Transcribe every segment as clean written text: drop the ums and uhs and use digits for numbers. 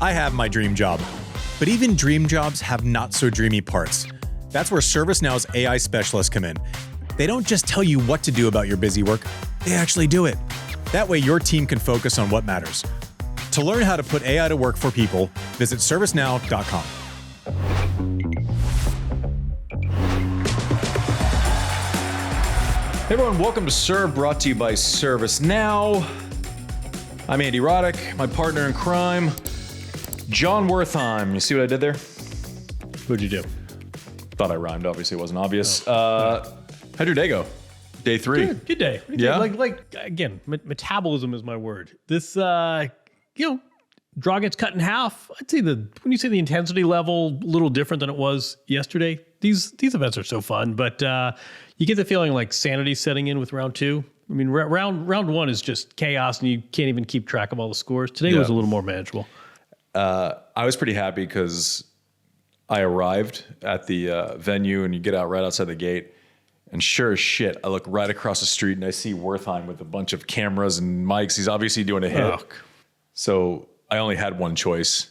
I have my dream job. But even dream jobs have not so dreamy parts. That's where ServiceNow's AI specialists come in. They don't just tell you what to do about your busy work, they actually do it. That way your team can focus on what matters. To learn how to put AI to work for people, visit servicenow.com. Hey everyone, welcome to Serve, brought to you by ServiceNow. I'm Andy Roddick, my partner in crime, Jon Wertheim. You see what I did there? What'd you do? Thought I rhymed, obviously it wasn't obvious. How'd your day go? Day 3? Good day. Yeah? Like again, metabolism is my word. This, draw gets cut in half. I'd say when you say the intensity level, a little different than it was yesterday. These events are so fun, but you get the feeling like sanity's setting in with round 2. I mean, round 1 is just chaos, and you can't even keep track of all the scores. Today was a little more manageable. I was pretty happy because I arrived at the venue, and you get out right outside the gate, and sure as shit, I look right across the street, and I see Wertheim with a bunch of cameras and mics. He's obviously doing a hit. Oh. So I only had one choice.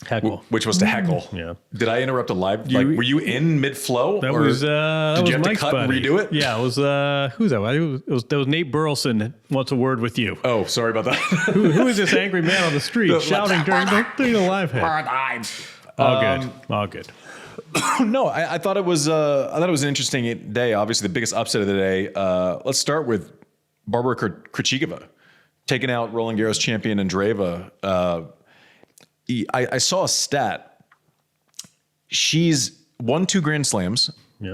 Heckle. Which was to heckle. Yeah. Did I interrupt a live? Were you in mid-flow? That was did you have Mike's to cut buddy. and redo it? Yeah, it was who's that? That was Nate Burleson wants a word with you. Oh, sorry about that. who is this angry man on the street shouting during the live hit? All good. No, I thought it was an interesting day. Obviously, the biggest upset of the day. Let's start with Barbora Krejčíková taking out Roland Garros champion Andreeva. I saw a stat. She's won 2 Grand Slams,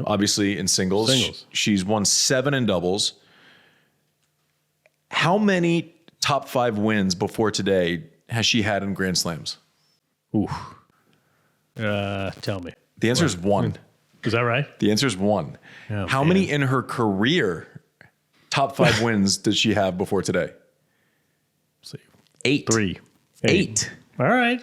obviously in singles. She's won 7 in doubles. How many top 5 wins before today has she had in Grand Slams? Ooh. Tell me. The answer is 1. Is that right? The answer is 1. Oh, How many in her career top 5 wins did she have before today? Let's see. 8. 3. 8. All right.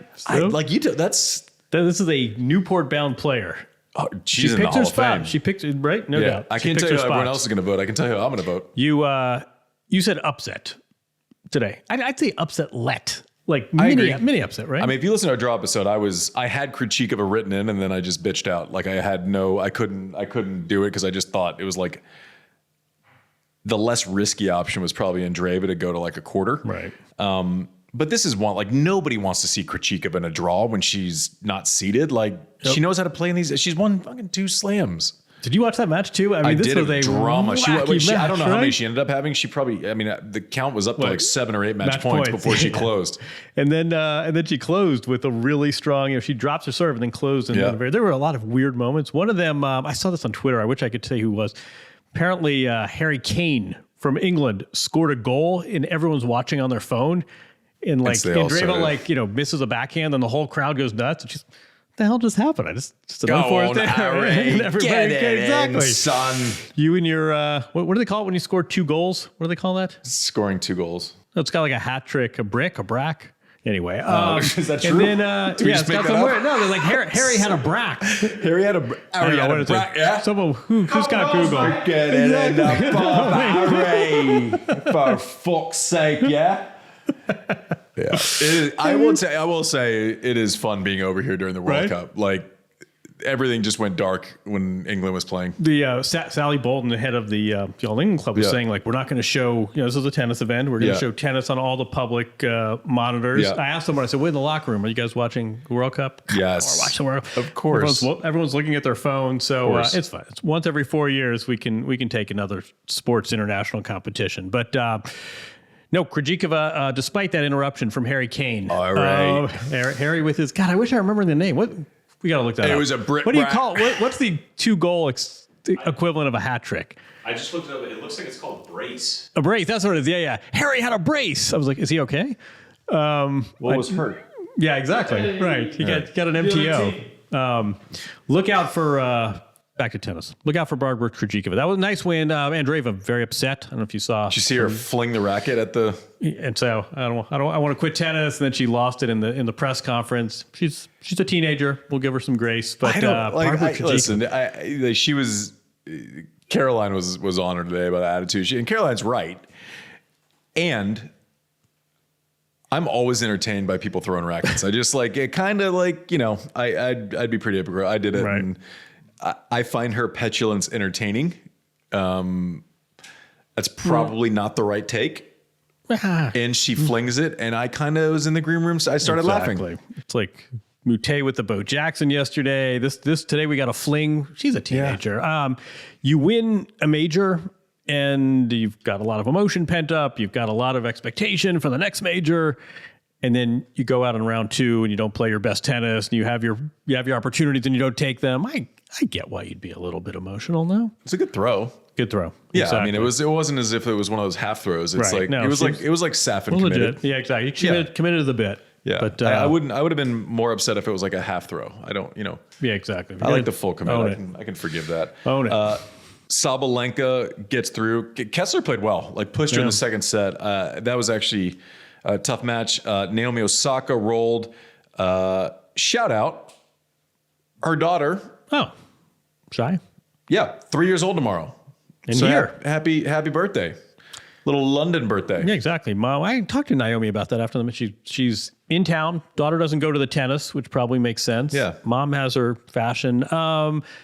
This is a Newport-bound player. Oh, she's in the Hall of Fame. She picked it, right? No doubt. I can't tell you how everyone else is going to vote. I can tell you how I'm going to vote. You said upset today. I'd say upset-let. Like mini upset, right? I mean, if you listen to our draw episode, I had Krejcikova written in, and then I just bitched out. Like I couldn't do it because I just thought it was like the less risky option was probably Andreeva to go to like a quarter. Right. But this is one, like nobody wants to see Krejcikova in a draw when she's not seeded. Like she knows how to play in these. She's won fucking 2 slams. Did you watch that match too? I this did was a drama. Match, I don't know how many right? she ended up having. She probably, the count was up to like 7 or 8 match points before she closed. And then she closed with a really strong, she drops her serve and then closed. And there were a lot of weird moments. One of them, I saw this on Twitter. I wish I could say who it was. Apparently, Harry Kane from England scored a goal and everyone's watching on their phone. And like Andreeva, misses a backhand and the whole crowd goes nuts. And she's, what the hell just happened? I just an unforced error. Get it exactly. Son. You and your what do they call it when you score 2 goals? What do they call that? Scoring 2 goals. No, it's got like a hat trick, a brack. Anyway, is that true? And then it's got some weird. No, they're like Harry had a brack. Harry had a brack. Yeah. Someone who's got Google. Get it in the pub, Harry. For fuck's sake, yeah. Yeah, I will say it is fun being over here during the World Cup. Like everything just went dark when England was playing. The Sally Bolton, the head of the All England Club, was saying like, we're not going to show. This is a tennis event. We're going to show tennis on all the public monitors. Yeah. I asked someone. I said, "We're in the locker room. Are you guys watching the World Cup?" Yes, we're watching the World Cup. Of course. Everyone's looking at their phone, so it's fun. It's once every 4 years we can take another sports international competition, but. No, Krejcikova, despite that interruption from Harry Kane. All right. Harry with his... God, I wish I remember the name. What? We got to look that up. It was a Brit. What do you call it? What's the 2-goal equivalent of a hat trick? I just looked it up. It looks like it's called brace. A brace. That's what it is. Yeah. Harry had a brace. I was like, is he okay? Was hurt? Yeah, exactly. Right. He got an MTO. Look out for... Back to tennis. Look out for Barbora Krejčíková. That was a nice win. Andreeva very upset. I don't know if you saw. Did you see her fling the racket at the? And so I want to quit tennis. And then she lost it in the press conference. She's a teenager. We'll give her some grace. But listen, she was. Caroline was on her today about the attitude. And Caroline's right. And I'm always entertained by people throwing rackets. I just like it, kind of like, I'd be pretty hypocritical. I did it, Right. and I find her petulance entertaining. That's probably not the right take. And she flings it, and I kind of was in the green room, so I started laughing. It's like Mute with the Bo Jackson yesterday. This today we got a fling. She's a teenager. Yeah. You win a major, and you've got a lot of emotion pent up. You've got a lot of expectation for the next major, and then you go out in round 2 and you don't play your best tennis, and you have your opportunities and you don't take them. I get why you'd be a little bit emotional now. It's a good throw. Good throw. Yeah, exactly. I mean, it wasn't as if it was one of those half throws. It's Right. like No, it was like Safin committed. Legit. Yeah, exactly. Committed to the bit. Yeah, but I would have been more upset if it was like a half throw. I don't, Yeah, exactly. I like the full commit. I can forgive that. Own it. Sabalenka gets through. Kessler played well. Like pushed her in the second set. That was actually a tough match. Naomi Osaka rolled. Shout out her daughter. Oh, Shy. Yeah, 3 years old tomorrow. And so here. happy birthday. Little London birthday. Yeah, exactly. Mom, I talked to Naomi about that after the match. She's in town. Daughter doesn't go to the tennis, which probably makes sense. Yeah. Mom has her fashion.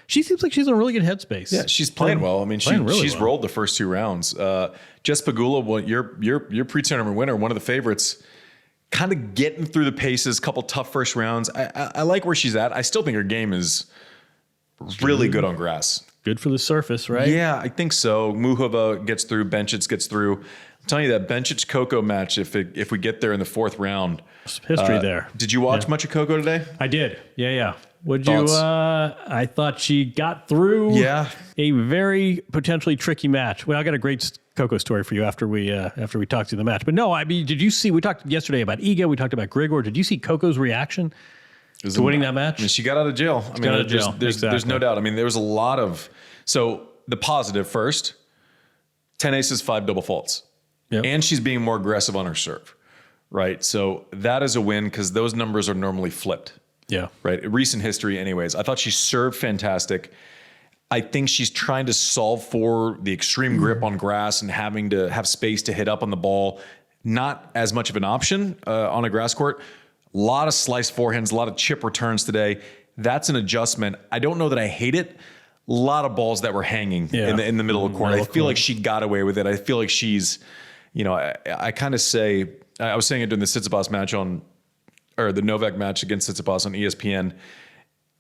She seems like she's in a really good headspace. Yeah, she's playing well. I mean, she's rolled the first 2 rounds. Jess Pegula, your pre-tournament winner, one of the favorites, kind of getting through the paces, couple tough first rounds. I like where she's at. I still think her game is really good on grass. Good for the surface, right? Yeah, I think so. Muhova gets through. Bencic gets through. I'm telling you, that Bencic Coco match, if we get there in the 4th round. History there. Did you watch much of Coco today? I did. Yeah. Would Thoughts? you? I thought she got through a very potentially tricky match. Well, I got a great Coco story for you after we talked through the match. But no, I mean, did you see, we talked yesterday about Iga, we talked about Grigor. Did you see Coco's reaction to winning that match? I mean, she got out of jail. There's no doubt. I mean, there was a lot of, so the positive first, 10 aces, 5 double faults. Yep. And she's being more aggressive on her serve, right? So that is a win because those numbers are normally flipped. Yeah. Right. Recent history anyways. I thought she served fantastic. I think she's trying to solve for the extreme grip on grass and having to have space to hit up on the ball. Not as much of an option on a grass court. A lot of slice forehands, a lot of chip returns today. That's an adjustment. I don't know that I hate it. A lot of balls that were hanging in the middle of the court. I feel like she got away with it. I feel like she's, I kind of say, I was saying it during the Tsitsipas match or the Novak match against Tsitsipas on ESPN.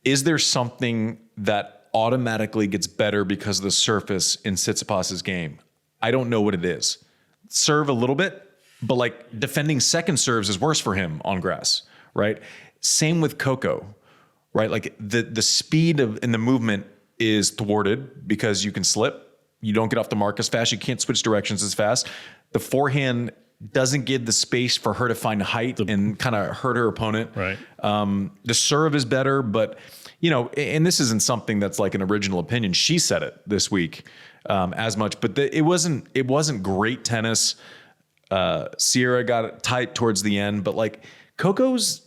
Is there something that automatically gets better because of the surface in Tsitsipas's game? I don't know what it is. Serve a little bit, but like defending second serves is worse for him on grass, right? Same with Coco, right? Like the speed and the movement is thwarted because you can slip. You don't get off the mark as fast. You can't switch directions as fast. The forehand doesn't give the space for her to find height and kind of hurt her opponent. Right. The serve is better, but and this isn't something that's like an original opinion. She said it this week as much, but it wasn't great tennis. Sierra got it tight towards the end, but like Coco's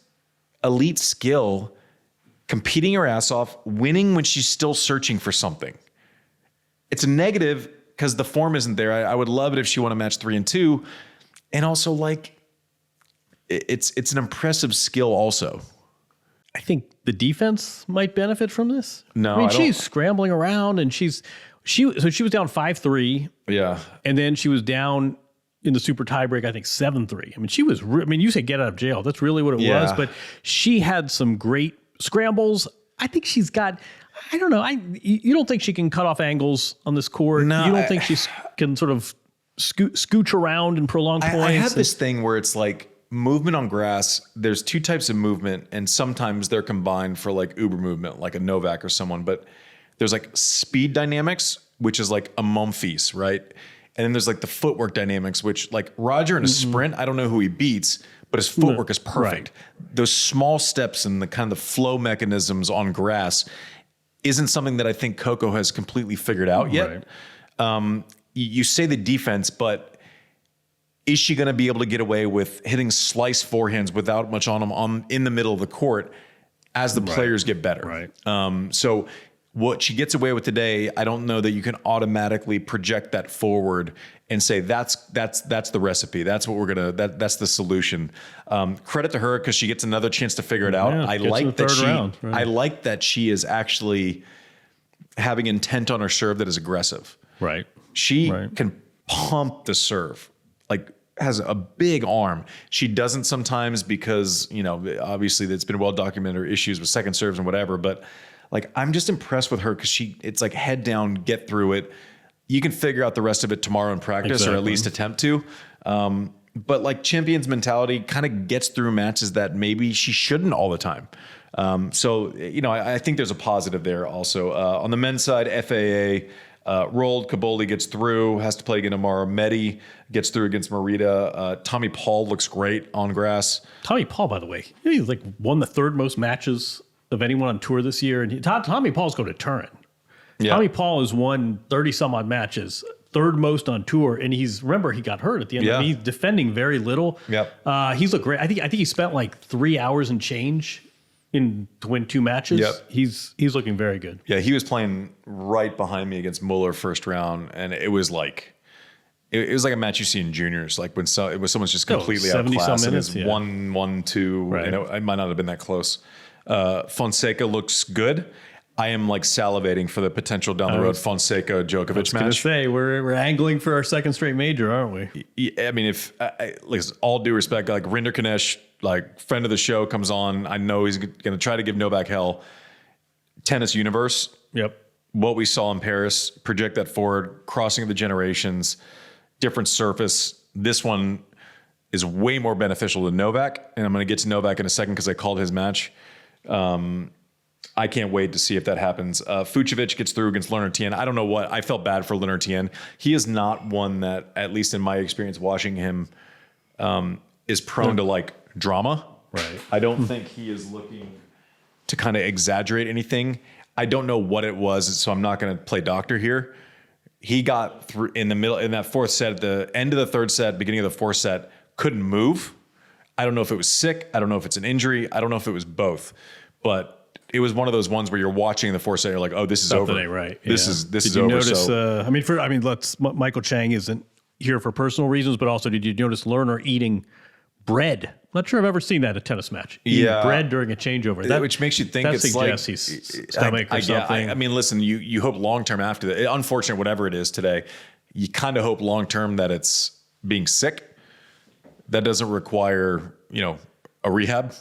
elite skill, competing her ass off, winning when she's still searching for something. It's a negative because the form isn't there. I would love it if she won a match 3 and 2. And also, like, it's an impressive skill also. I think the defense might benefit from this. No, I mean, I don't. she's scrambling around and she was down 5-3. Yeah. And then she was down in the super tiebreak, I think 7-3. I mean, you say get out of jail. That's really what it was. But she had some great scrambles. I think she's got, I don't know. You don't think she can cut off angles on this court? No, you don't think she can sort of scooch around and prolong points? I have this thing where it's like movement on grass. There's 2 types of movement, and sometimes they're combined for like uber movement, like a Novak or someone. But there's like speed dynamics, which is like a Monfils, right? And then there's like the footwork dynamics, which like Roger in a sprint, I don't know who he beats, but his footwork is perfect. Right. Those small steps and the kind of flow mechanisms on grass isn't something that I think Coco has completely figured out yet. Right. You say the defense, but is she going to be able to get away with hitting slice forehands without much on them in the middle of the court as the players get better? Right. So what she gets away with today, I don't know that you can automatically project that forward and say that's the recipe. That's what we're gonna. That's the solution. Credit to her because she gets another chance to figure it out. Yeah, I like that I like that she is actually having intent on her serve that is aggressive. Right. She can pump the serve, like has a big arm. She doesn't sometimes because, obviously it's been well documented, her issues with second serves and whatever, but like, I'm just impressed with her because it's like head down, get through it. You can figure out the rest of it tomorrow in practice or at least attempt to. But like champions mentality kind of gets through matches that maybe she shouldn't all the time. So, I think there's a positive there also. On the men's side, FAA rolled. Kaboli gets through, has to play again tomorrow. Medi gets through against Morita. Tommy Paul looks great on grass. Tommy Paul, by the way, he like won the third most matches of anyone on tour this year. And Tommy Paul's going to Turin. Yeah. Tommy Paul has won 30 some odd matches, third most on tour. And he got hurt at the end. Yeah. He's defending very little. Yep. He's looked great. I think he spent like 3 hours and change to win 2 matches. Yep. He's looking very good. Yeah. He was playing right behind me against Muller first round. And it was like, it was like a match you see in juniors, like when someone's just completely out of class and it's 1-1-2. Right. It might not have been that close. Fonseca looks good. I am like salivating for the potential down the road Fonseca Djokovic match. I was going to say we're angling for our second straight major, aren't we? I mean, if listen, all due respect, like Rinderknecht, like friend of the show, comes on. I know he's going to try to give Novak hell. Tennis universe. Yep. What we saw in Paris, project that forward, crossing of the generations, different surface. This one is way more beneficial to Novak, and I'm going to get to Novak in a second because I called his match. I can't wait to see if that happens. Fucsovics gets through against Leonard-Tien. I don't know what. I felt bad for Leonard-Tien. He is not one that, at least in my experience watching him, is prone to like drama. Right. I don't think he is looking to kind of exaggerate anything. I don't know what it was, so I'm not going to play doctor here. He got through in the middle, in that fourth set, at the end of the third set, beginning of the fourth set, couldn't move. I don't know if it was sick. I don't know if it's an injury. I don't know if it was both. But it was one of those ones where you're watching the fourth set, you're like, "Oh, this is over." Right. This is did over. Notice, Michael Chang isn't here for personal reasons, but also did you notice Lerner eating bread? I'm not sure I've ever seen that at a tennis match. Eating bread during a changeover. Which makes you think it's like his stomach or something. I mean, listen, you hope long term after that. Unfortunate, whatever it is today, you kind of hope long term that it's being sick. That doesn't require, a rehab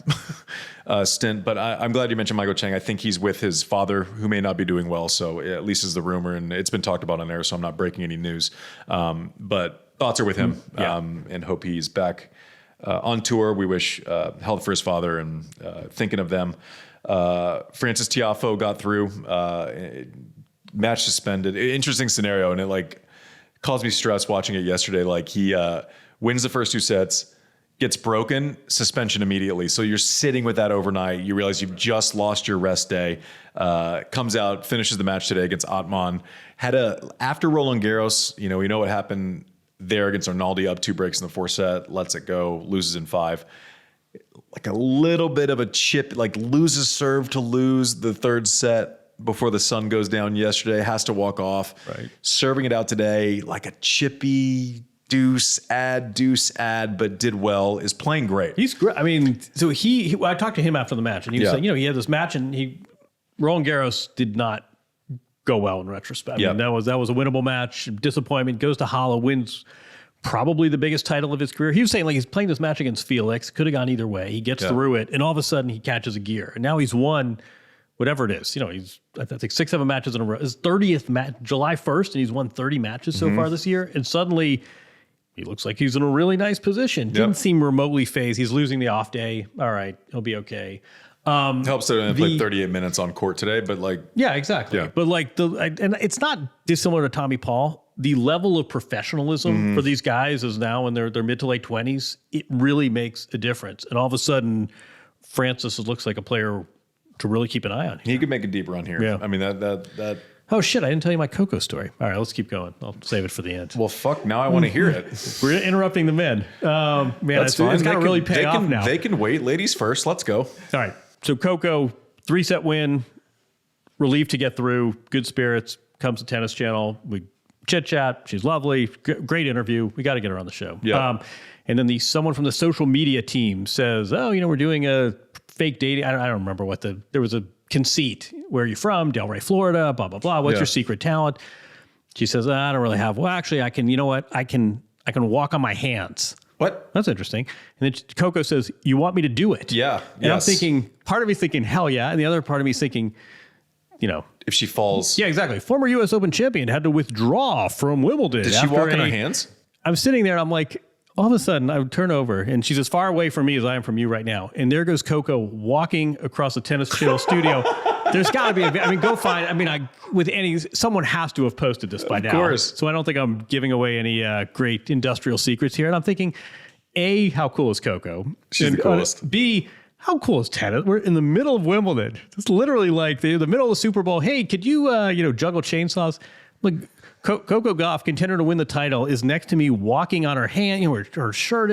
stint. But I'm glad you mentioned Michael Chang. I think he's with his father, who may not be doing well. So at least is the rumor, and it's been talked about on air. So I'm not breaking any news. But thoughts are with him, and hope he's back on tour. We wish health for his father, and thinking of them. Frances Tiafoe got through. Match suspended. Interesting scenario, and it like caused me stress watching it yesterday. Like he wins the first 2 sets. Gets broken, suspension immediately. So you're sitting with that overnight. You realize you've just lost your rest day. Comes out, finishes the match today against Atman. After Roland Garros, we know what happened there against Arnaldi, up 2 breaks in the 4th set, lets it go, loses in 5. Like a little bit of a chip, like loses serve to lose the 3rd set before the sun goes down yesterday, has to walk off. Right. Serving it out today, like a chippy deuce ad, but did well, is playing great. He's great. I mean, so I talked to him after the match, and he was saying, he had this match, and Roland Garros did not go well in retrospect. I mean, that was a winnable match. Disappointment. Goes to Halle, wins probably the biggest title of his career. He was saying, like, he's playing this match against Felix, could have gone either way. He gets through it, and all of a sudden he catches a gear, and now he's won whatever it is. He's I think 6-7 matches in a row. His 30th match, July 1st, and he's won 30 matches so far this year, and suddenly he looks like he's in a really nice position. Didn't seem remotely phased. He's losing the off day. All right, he'll be okay. Helps that I played 38 minutes on court today, but like... Yeah, exactly. Yeah. But like, and it's not dissimilar to Tommy Paul. The level of professionalism for these guys is now in their mid to late 20s. It really makes a difference. And all of a sudden, Frances looks like a player to really keep an eye on. He could make a deep run here. Yeah. I mean, that Oh, shit, I didn't tell you my Coco story. All right, let's keep going. I'll save it for the end. Well, fuck, now I want to hear it. We're interrupting the men. Man, it's going to really pay off now. They can wait. Ladies first. Let's go. All right, so Coco, 3-set win relieved to get through, good spirits, comes to Tennis Channel. We chit-chat. She's lovely. Great interview. We got to get her on the show. Yeah. And then someone from the social media team says, oh, we're doing a fake dating. I don't remember there was a conceit. Where are you from? Delray, Florida, blah, blah, blah. What's your secret talent? She says, I don't really have. Well, actually, I can, you know what? I can walk on my hands. What? That's interesting. And then Coco says, you want me to do it? Yeah. And I'm thinking, part of me thinking, hell yeah. And the other part of me is thinking, if she falls. Yeah, exactly. Former U.S. Open champion had to withdraw from Wimbledon. Did she walk on her hands? I'm sitting there and I'm like, all of a sudden I would turn over and she's as far away from me as I am from you right now. And there goes Coco walking across the Tennis Channel studio. There's got to be, go find, someone has to have posted this by now. Of course. So I don't think I'm giving away any great industrial secrets here. And I'm thinking, A, how cool is Coco? She's the coolest. B, how cool is tennis? We're in the middle of Wimbledon. It's literally like the middle of the Super Bowl. Hey, could you, juggle chainsaws? Look, Coco Gauff, contender to win the title, is next to me walking on her hand, her shirt.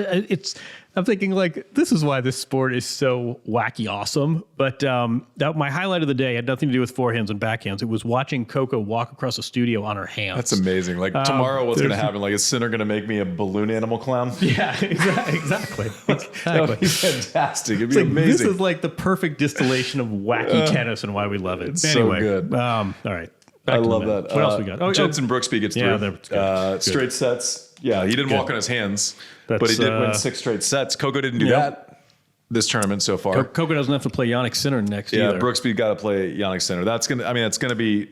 I'm thinking like, this is why this sport is so wacky awesome. But my highlight of the day had nothing to do with forehands and backhands. It was watching Coco walk across the studio on her hands. That's amazing. Like tomorrow, what's going to happen? Like, is Sinner going to make me a balloon animal clown? Yeah, exactly. That would be fantastic. It'd be amazing. This is like the perfect distillation of wacky tennis and why we love it. It's anyway, so good. All right. I love that. What else we got? Jensen Brooksby gets through. Good. Straight sets. Yeah, he didn't walk on his hands, but he did win 6 straight sets. Coco didn't do that this tournament so far. Coco doesn't have to play Jannik Sinner next either. Yeah, Brooksby got to play Jannik Sinner. That's gonna be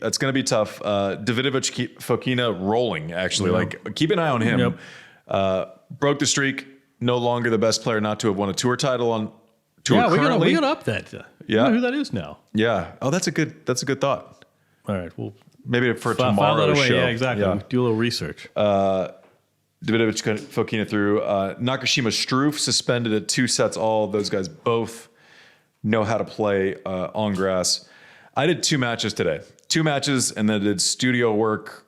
tough. Davidovich Fokina rolling actually. Like, keep an eye on him. Broke the streak. No longer the best player not to have won a tour title on tour. Yeah, currently. we got up that. You know who that is now. Yeah. Oh, that's a good thought. All right. Well, maybe for file tomorrow's show. Yeah, exactly. Yeah. Do a little research. Davidovich Fokina through. Nakashima Struff suspended at 2 sets all. Those guys both know how to play on grass. I did 2 matches today. 2 matches, and then did studio work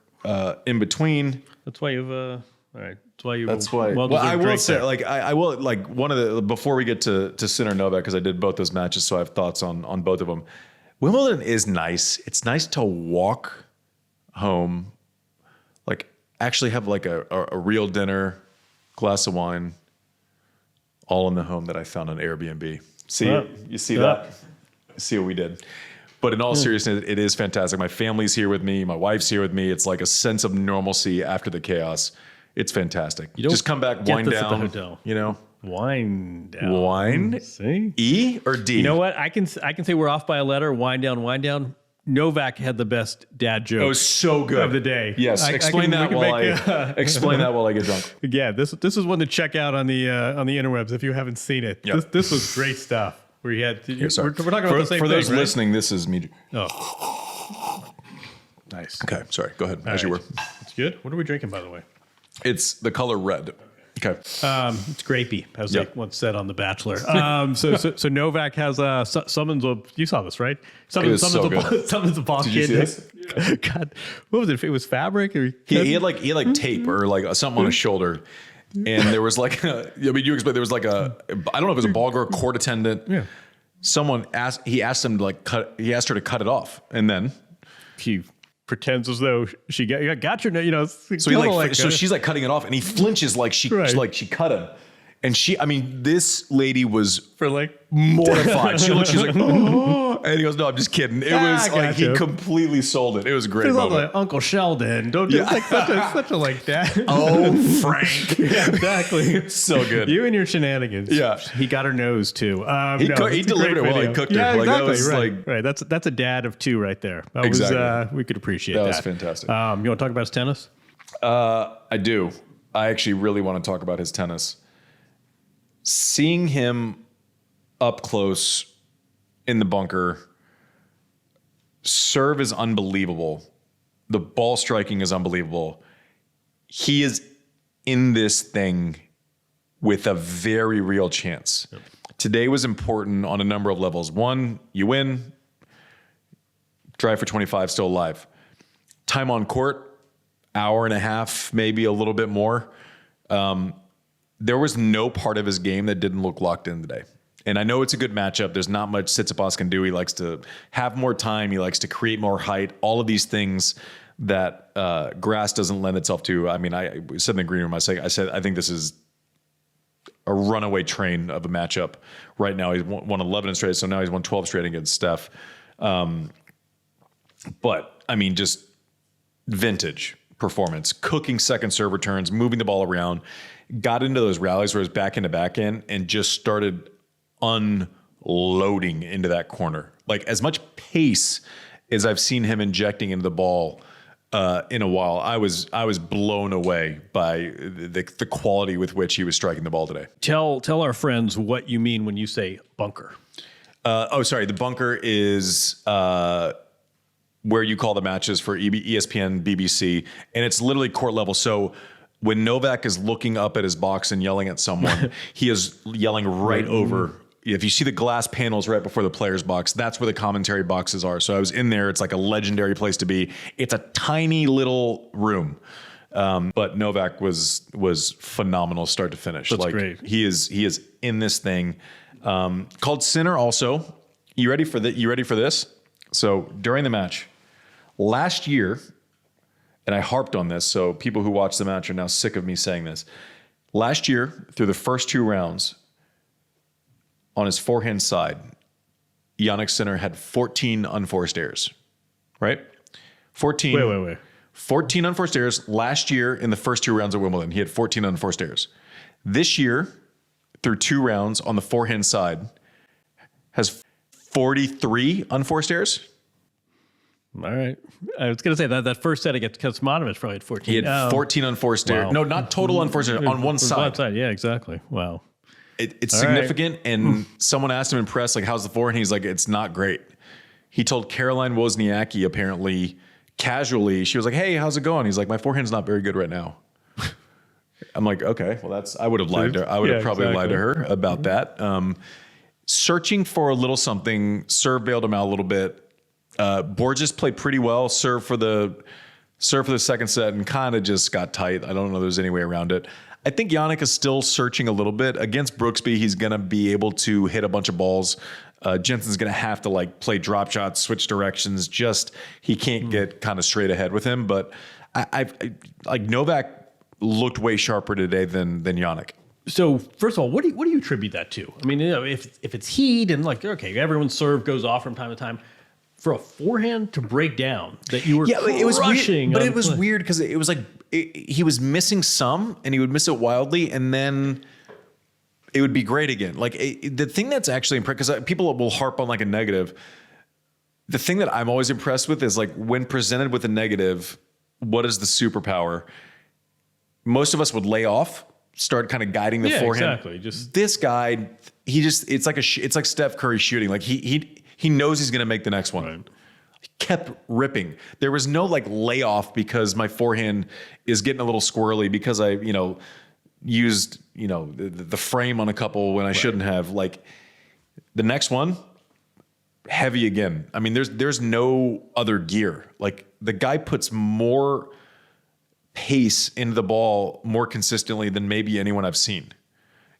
in between. That's why you've all right. That's why. Well, I will say, I will, one of the, before we get to Sinner Novak, because I did both those matches, so I have thoughts on both of them. Wimbledon is nice. It's nice to walk home, actually have a real dinner, glass of wine, all in the home that I found on Airbnb. You see that? See what we did. But in all seriousness, it is fantastic. My family's here with me. My wife's here with me. It's like a sense of normalcy after the chaos. It's fantastic. Just come back, wind down. At the hotel. Wind down. Wine. See? E or D? You know what? I can say we're off by a letter. Wind down. Novak had the best dad joke. It was so good of the day. Yes, explain that while I get drunk. Yeah, this is one to check out on the interwebs if you haven't seen it. Yep. This was great stuff. Where he had we're talking about the same for those thing, right? listening. This is me. Oh, nice. Okay, sorry. Go ahead as you were. It's good. What are we drinking, by the way? It's the color red. Okay. It's grapey, as they once said on The Bachelor. So Novak has summons a. You saw this, right? Summons a ball kid. Did you see this? God, what was it? It was fabric, or he had tape or something on his shoulder, and there was you explained there was I don't know if it was a ball girl, court attendant. Yeah. Someone asked him to he asked her to cut it off, and then he pretends as though she got your, so she's cutting it off, and he flinches like she cut him, and this lady was mortified. She's like, oh, and he goes, no, I'm just kidding. It was he completely sold it. It was a great moment. Like Uncle Sheldon, don't do such a like that. Oh, Frank, yeah, exactly. So good. You and your shenanigans. Yeah, he got her nose too. He delivered it well. He cooked her. Yeah, exactly. That was right. That's a dad of 2 right there. That was, we could appreciate that. That was fantastic. You want to talk about his tennis? I do. I actually really want to talk about his tennis. Seeing him up close in the bunker, serve is unbelievable. The ball striking is unbelievable. He is in this thing with a very real chance. Yep. Today was important on a number of levels. 1, you win. Drive for 25, still alive. Time on court, hour and a half, maybe a little bit more. There was no part of his game that didn't look locked in today. And I know it's a good matchup. There's not much Tsitsipas can do. He likes to have more time. He likes to create more height. All of these things that grass doesn't lend itself to. I mean, I said in the green room, I said, I think this is a runaway train of a matchup right now. He's won 11 straight, so now he's won 12 straight against Steph. But, I mean, just vintage performance, cooking second serve returns, moving the ball around, got into those rallies where it was back into back end and just started unloading into that corner. Like as much pace as I've seen him injecting into the ball in a while. I was blown away by the quality with which he was striking the ball today. Tell our friends what you mean when you say bunker. The bunker is where you call the matches for ESPN, BBC, and it's literally court level. So when Novak is looking up at his box and yelling at someone, he is yelling right over. If you see the glass panels right before the player's box, that's where the commentary boxes are. So I was in there. It's like a legendary place to be. It's a tiny little room. But Novak was phenomenal start to finish. That's great. He is in this thing. Called Sinner also. You ready for this? So during the match, last year, and I harped on this, so people who watch the match are now sick of me saying this. Last year, through the first 2 rounds, on his forehand side, Jannik Sinner had 14 unforced errors, right? 14. Wait. 14 unforced errors last year in the first 2 rounds of Wimbledon. He had 14 unforced errors. This year, through 2 rounds on the forehand side, has 43 unforced errors. All right. I was going to say that first set against Kuzmanovic probably had 14. He had 14 unforced errors. No, not total unforced errors, on one side. Yeah, exactly. Wow. It's all significant. Right. And someone asked him in press, like, how's the forehand? He's like, it's not great. He told Caroline Wozniacki, apparently, casually, she was like, hey, how's it going? He's like, my forehand's not very good right now. I'm like, okay, well, I would have lied to her. I would have probably lied to her about that. Searching for a little something, serve bailed him out a little bit. Borges played pretty well, serve for the second set, and kind of just got tight. I don't know if there's any way around it. I think Jannik is still searching a little bit. Against Brooksby, he's going to be able to hit a bunch of balls. Jensen's going to have to play drop shots, switch directions. He can't get kind of straight ahead with him. But I Novak looked way sharper today than Jannik. So first of all, what do you attribute that to? I mean, if it's heat and everyone's serve goes off from time to time, for a forehand to break down that you were it was crushing. Weird, but it was weird because it was like he was missing some and he would miss it wildly and then it would be great again. The thing that's actually impressive, because people will harp on a negative. The thing that I'm always impressed with is when presented with a negative, what is the superpower? Most of us would lay off, start kind of guiding the forehand. Exactly. This guy, it's like Steph Curry shooting. He knows he's going to make the next one. Right. He kept ripping. There was no layoff because my forehand is getting a little squirrely because I, used, the frame on a couple when I shouldn't have. The next one, heavy again. I mean, there's no other gear. The guy puts more pace into the ball more consistently than maybe anyone I've seen.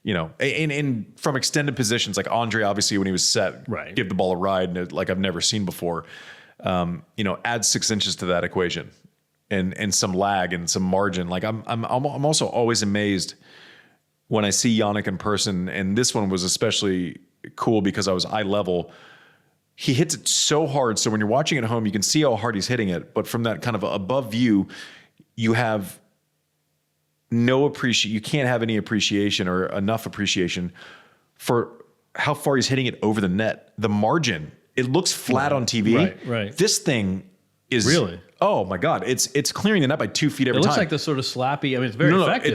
And from extended positions, like Andre, obviously when he was set, give the ball a ride, I've never seen before. Add 6 inches to that equation, and some lag and some margin. I'm also always amazed when I see Jannik in person, and this one was especially cool because I was eye level. He hits it so hard, so when you're watching at home, you can see how hard he's hitting it, but from that kind of above view, you have you can't have any appreciation or enough appreciation for how far he's hitting it over the net. The margin, it looks flat on TV. Right. This thing is really, oh my God, it's clearing the net by 2 feet every time. It looks like the sort of slappy. I mean, it's very effective.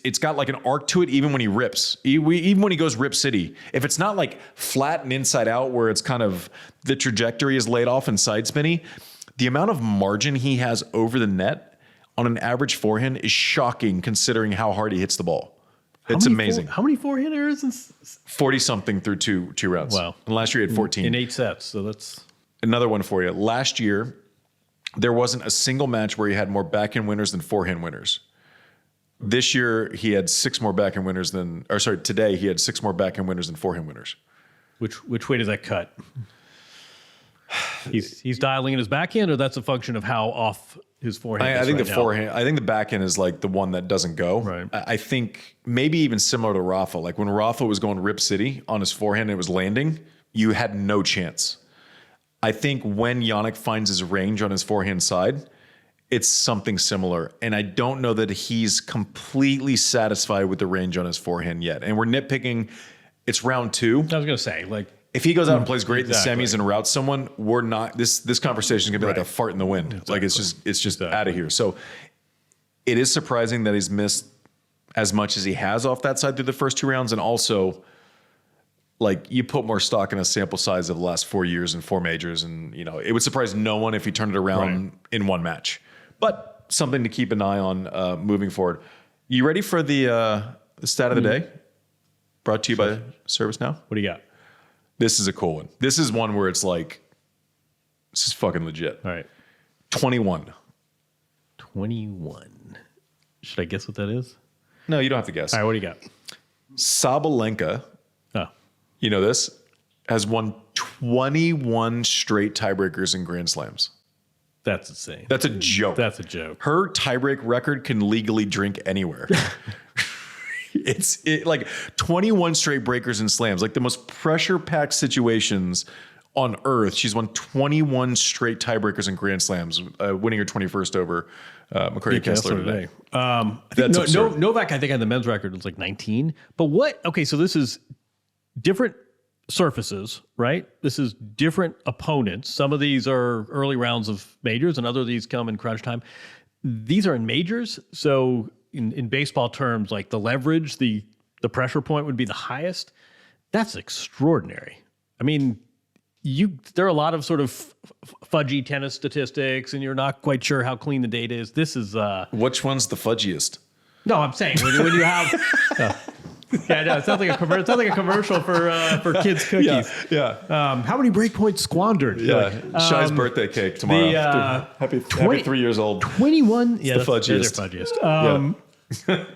It's got an arc to it even when he rips. Even when he goes rip city. If it's not flat and inside out where it's kind of the trajectory is laid off and side spinny, the amount of margin he has over the net on an average forehand is shocking considering how hard he hits the ball. It's amazing. How many forehand errors? 40-something through two rounds. Wow. And last year he had 14. In 8 sets, so that's... Another one for you. Last year, there wasn't a single match where he had more backhand winners than forehand winners. This year he had 6 more backhand winners today he had 6 more backhand winners than forehand winners. Which way does that cut? He's dialing in his backhand, or that's a function of how off his forehand is. I think forehand. I think the backhand is like the one that doesn't go. Right. I think maybe even similar to Rafa. Like when Rafa was going Rip City on his forehand and it was landing, you had no chance. I think when Jannik finds his range on his forehand side, it's something similar. And I don't know that he's completely satisfied with the range on his forehand yet. And we're nitpicking. It's round 2. I was going to say, like, if he goes out and plays great in the semis and routes someone, we're not. This conversation is gonna be like a fart in the wind. Exactly. Like it's just out of here. So it is surprising that he's missed as much as he has off that side through the first 2 rounds, and also like you put more stock in a sample size of the last 4 years and 4 majors, and it would surprise no one if he turned it around in one match. But something to keep an eye on moving forward. You ready for the stat of the day? Brought to you by ServiceNow. What do you got? This is a cool one. This is one where it's like, this is fucking legit. All right. 21. 21. Should I guess what that is? No, you don't have to guess. All right, what do you got? Sabalenka, you know this, has won 21 straight tiebreakers in Grand Slams. That's insane. That's a joke. That's a joke. Her tiebreak record can legally drink anywhere. It's like 21 straight breakers and slams, like the most pressure-packed situations on earth. She's won 21 straight tiebreakers and Grand Slams, winning her 21st over McCarty Kessler today. That's absurd. Novak, I think, had the men's record was like 19. But what? Okay, so this is different surfaces, right? This is different opponents. Some of these are early rounds of majors, and other of these come in crunch time. These are in majors, so in baseball terms, like the leverage, the pressure point would be the highest. That's extraordinary. I mean, there are a lot of sort of fudgy tennis statistics, and you're not quite sure how clean the data is. This is which one's the fudgiest? No, I'm saying when you have. Yeah, no, it sounds like a commercial for kids' cookies. Yeah. How many break points squandered? Yeah. Shai's birthday cake tomorrow. Happy 3 years old. 21. Yeah, the fudgiest. They're fudgiest.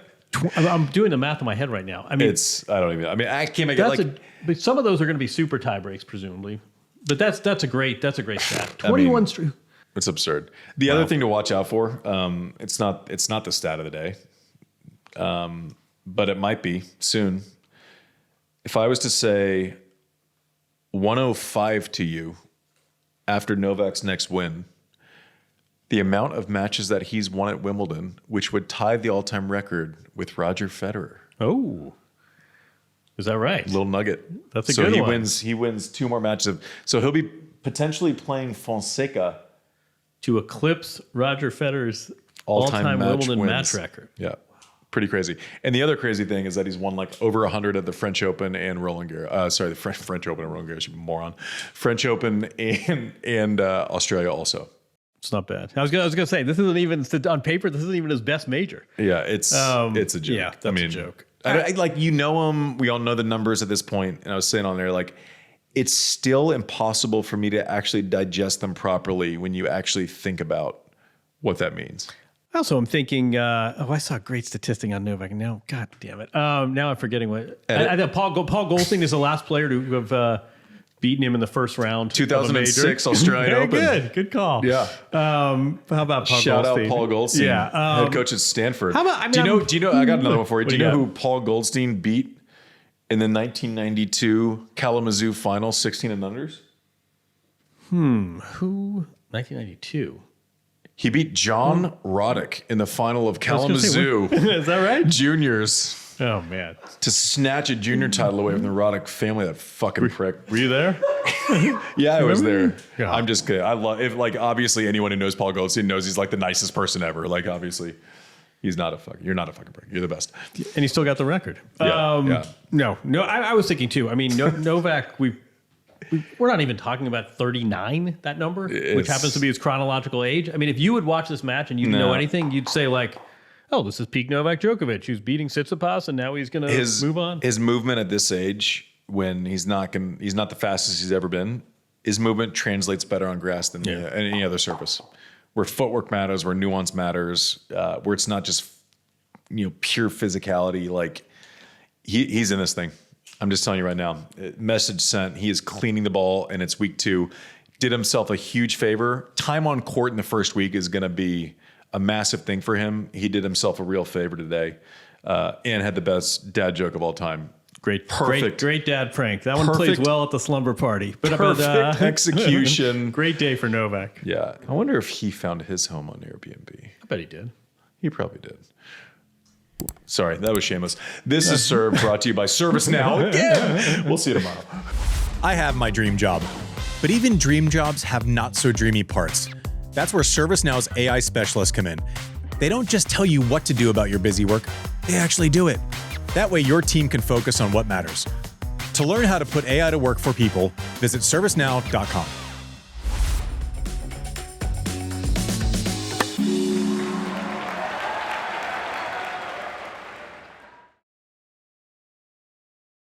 I'm doing the math in my head right now. I mean, I can't make it but some of those are going to be super tie breaks, presumably. But that's a great stat. 21 straight. It's absurd. The other thing to watch out for, it's not the stat of the day. But it might be soon. If I was to say 105 to you after Novak's next win, the amount of matches that he's won at Wimbledon, which would tie the all-time record with Roger Federer. Oh, is that right? Little nugget. That's a good one. He wins 2 more matches. So he'll be potentially playing Fonseca to eclipse Roger Federer's all-time Wimbledon match record. Yeah. Pretty crazy. And the other crazy thing is that he's won like over 100 at the French Open and Roland Garros. The French Open and Roland Garros, you moron. French Open and Australia also. It's not bad. I was gonna say, this isn't even on paper. This isn't even his best major. Yeah, it's a joke. Yeah, that's a joke. I like him. We all know the numbers at this point. And I was saying on there, like, it's still impossible for me to actually digest them properly when you actually think about what that means. Also, I'm thinking, I saw a great statistic on Novak. Now, God damn it. Now I'm forgetting what. I think Paul Goldstein is the last player to have beaten him in the first round. 2006 Australian Open. Very good call. Yeah. How about Paul Shout Goldstein? out Paul Goldstein. Yeah. Head coach at Stanford. How about, do you know? I got another one for you. Do you know got? who Paul Goldstein beat in the 1992 Kalamazoo final, 16 and unders? Who? 1992. He beat John Roddick in the final of Kalamazoo. Is that right? Juniors. Oh, man. To snatch a junior title away from the Roddick family, that fucking prick. Were you there? Yeah, I was there. Yeah. I'm just kidding. I love it. Like, obviously, anyone who knows Paul Goldstein knows he's like the nicest person ever. Like, obviously, you're not a fucking prick. You're the best. And he still got the record. Yeah. No. I was thinking too. I mean, Novak, we're not even talking about 39, that number, which happens to be his chronological age. I mean, if you would watch this match and you didn't know anything, you'd say like, oh, this is peak Novak Djokovic. He's beating Tsitsipas, and now he's going to move on. His movement at this age, when he's not the fastest he's ever been, his movement translates better on grass than any other surface. Where footwork matters, where nuance matters, where it's not just pure physicality. Like he's in this thing. I'm just telling you right now. Message sent. He is cleaning the ball, and it's week 2. Did himself a huge favor. Time on court in the first week is going to be a massive thing for him. He did himself a real favor today, and had the best dad joke of all time. Great dad prank. That one Perfect. plays well at the slumber party. Perfect execution. Great day for Novak. Yeah. I wonder if he found his home on Airbnb. I bet he did. He probably did. Sorry, that was shameless. This is Serve, brought to you by ServiceNow. Again. We'll see you tomorrow. I have my dream job, but even dream jobs have not so dreamy parts. That's where ServiceNow's AI specialists come in. They don't just tell you what to do about your busy work, they actually do it. That way your team can focus on what matters. To learn how to put AI to work for people, visit servicenow.com.